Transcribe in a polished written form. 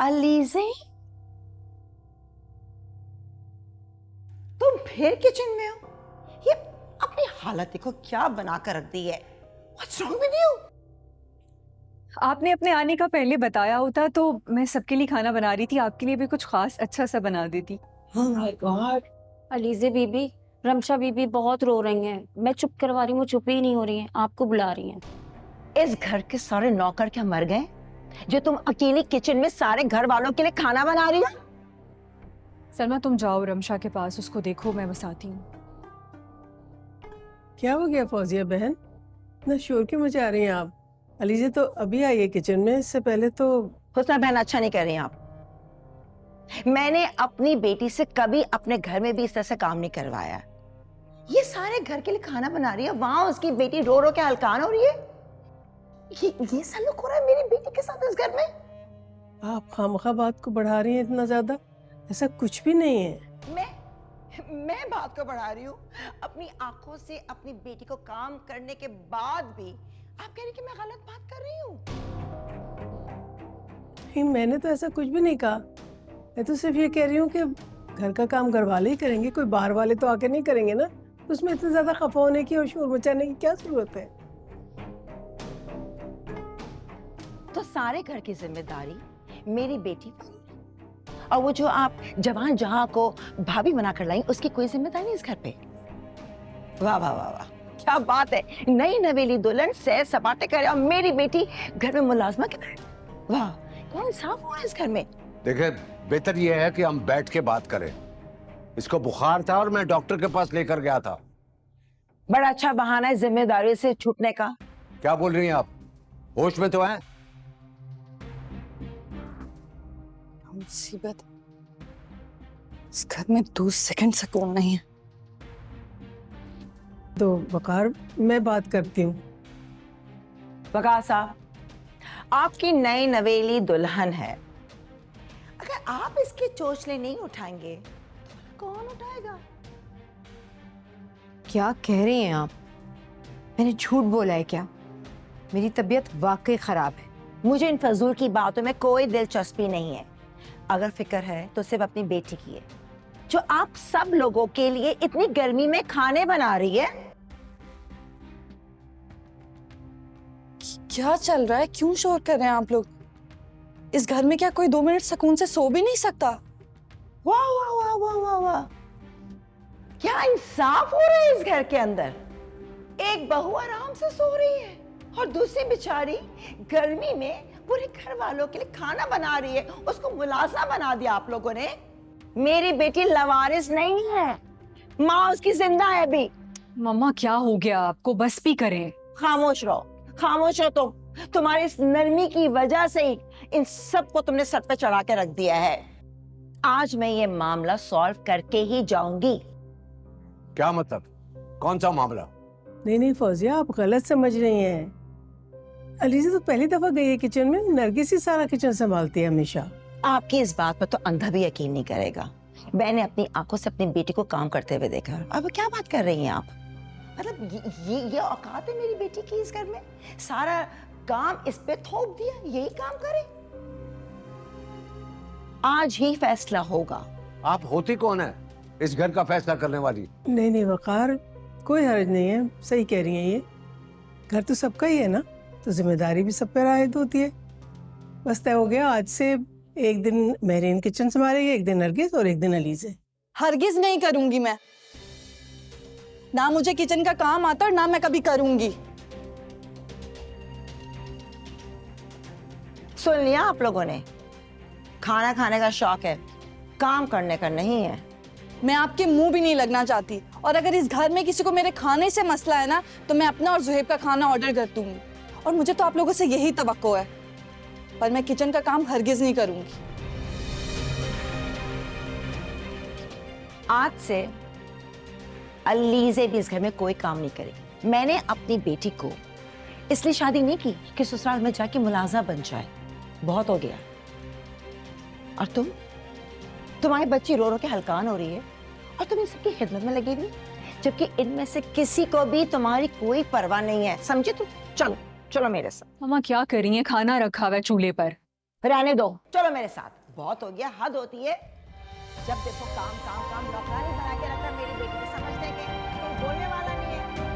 अलीज़े, तुम फिर किचन में हो? ये अपनी हालत देखो क्या बना कर रख दी है। What's wrong with you? आपने अपने आने का पहले बताया होता तो मैं सबके लिए खाना बना रही थी, आपके लिए भी कुछ खास अच्छा सा बना देती। Oh my God. अलीज़े बीबी, रमशा बीबी बहुत रो रही हैं। मैं चुप करवा रही हूँ, वो चुप ही नहीं हो रही हैं, आपको बुला रही हैं। इस घर के सारे नौकर क्या मर गए जो तुम अकेली किचन में सारे घर वालों के लिए खाना बना रही हो? सलमा तुम जाओ रमशा के पास, उसको देखो, मैं बस आती हूँ। क्या हो गया फौजिया बहन, इतना शोर क्यों मचा रही हैं आप? अलीज़े तो अभी आई है किचन में, इससे पहले तो। हुस्ना बहन, अच्छा नहीं कर रही आप। मैंने अपनी बेटी से कभी अपने घर में भी इस तरह से काम नहीं करवाया। ये सारे घर के लिए खाना बना रही है, वहां उसकी बेटी रो रो के हलकान हो रही है। ये सलूक हो रहा है मेरी बेटी के साथ इस घर में। आप खामखा बात को बढ़ा रही हैं इतना ज्यादा, ऐसा कुछ भी नहीं है। मैं बात को बढ़ा रही हूँ? अपनी आंखों से अपनी बेटी को काम करने के बाद भी आप कह रही कि मैं गलत बात कर रही हूँ? नहीं, मैंने तो ऐसा कुछ भी नहीं कहा। मैं तो सिर्फ ये कह रही हूँ कि घर का काम घर वाले ही करेंगे, कोई बाहर वाले तो आके नहीं करेंगे ना। उसमें इतना ज्यादा खफा होने की और शोर मचाने की क्या जरूरत है? तो सारे घर की जिम्मेदारी मेरी बेटी पर, और वो जो आप जवान जहां को भाभी बना कर लाई, उसकी कोई जिम्मेदारी नहीं इस घर पे। वाह वाह वाह वाह, क्या बात है। नई नवेली दुल्हन सैर सपाटे करे और मेरी बेटी घर में मुलाजमा के बैठे। वाह, क्या इंसाफ हुआ इस घर में। देखिए, बेहतर ये है कि हम बैठ के बात करें। इसको बुखार था और मैं डॉक्टर के पास लेकर गया था। बड़ा अच्छा बहाना है जिम्मेदारी से छूटने का। क्या बोल रही हैं आप? होश में तो हैं? मुसीबत, इस घर में 2 सेकंड सुकून नहीं है। तो वकार, मैं बात करती हूँ। वकार साहब, आपकी नई नवेली दुल्हन है, अगर आप इसके चोचले नहीं उठाएंगे तो कौन उठाएगा? क्या कह रही हैं आप? मैंने झूठ बोला है क्या? मेरी तबीयत वाकई खराब है। मुझे इन फजूल की बातों में कोई दिलचस्पी नहीं है। अगर फिक्र है तो सिर्फ अपनी बेटी की है, जो आप सब लोगों के लिए इतनी गर्मी में खाने बना रही है। क्या चल रहा है? क्यों शोर कर रहे हैं आप लोग? इस घर में क्या कोई 2 मिनट सुकून से सो भी नहीं सकता? वाह वाह वाह वाह वाह वाह, क्या इंसाफ हो रहा है इस घर के अंदर। एक बहू आराम से सो रही है और दूसरी बेचारी गर्मी में पूरे घर वालों के लिए खाना बना रही है। उसको मुलाजा बना दिया आप लोगों ने। मेरी बेटी लवारिस नहीं है, माँ उसकी जिंदा है अभी। मम्मा क्या हो गया आपको? बस भी करें। खामोश रहो, खामोश रहो। तुम्हारी इस नरमी की वजह से ही इन सब को तुमने सर पे चढ़ा के रख दिया है। आज मैं ये मामला सॉल्व करके ही जाऊंगी। क्या मतलब? कौन सा मामला? नहीं फौजिया, आप गलत समझ रही हैं। अलीज़े तो पहली दफा गई है किचन में, नरगिस ही सारा किचन संभालती है हमेशा। औकात इस बात पर तो अंधा भी यकीन नहीं करेगा। मैंने अपनी आंखों से अपनी बेटी को काम करते हुए देखा। अब क्या बात कर रही हैं आप? मतलब ये औकात है मेरी बेटी की इस घर में? सारा काम इस पे थोप दिया, यही काम करे। आज ही फैसला होगा। आप होती कौन है इस घर का फैसला करने वाली? नहीं वकार, कोई हर्ज नहीं है, सही कह रही हैं ये। घर तो सबका ही है ना, तो जिम्मेदारी भी सब पे आयद होती है। बस तय हो गया, आज से एक दिन मेहरीन किचन संभालेगी, एक दिन नरगिस और एक दिन अलीज़े। हरगिज नहीं करूंगी मैं, ना मुझे किचन का काम आता और ना मैं कभी करूंगी। सुन लिया आप लोगों ने? खाना खाने का शौक है, काम करने का नहीं है। मैं आपके मुंह भी नहीं लगना चाहती, और अगर इस घर में किसी को मेरे खाने से मसला है ना, तो मैं अपना और जुहेब का खाना ऑर्डर कर दूंगी। और मुझे तो आप लोगों से यही तवक्को है, पर मैं किचन का काम हरगिज नहीं करूंगी। आज से अलीज़े भी इस घर में कोई काम नहीं करेगी। मैंने अपनी बेटी को इसलिए शादी नहीं की कि ससुराल में जाके मुलाजा बन जाए। बहुत हो गया। और तुम्हारी बच्ची रो रो के हलकान हो रही है और तुम इन सबकी खिदमत में लगी हुई, जबकि इनमें से किसी को भी तुम्हारी कोई परवाह नहीं है। समझे तुम? चलो चलो मेरे साथ। मम्मा क्या कर रही हैं? खाना रखा हुआ है चूल्हे पर। रहने दो, चलो मेरे साथ। बहुत हो गया, हद होती है। जब देखो काम काम काम, नौकरानी बना के रखा मेरी बेटी को, समझते हैं कि कोई बोलने वाला नहीं है।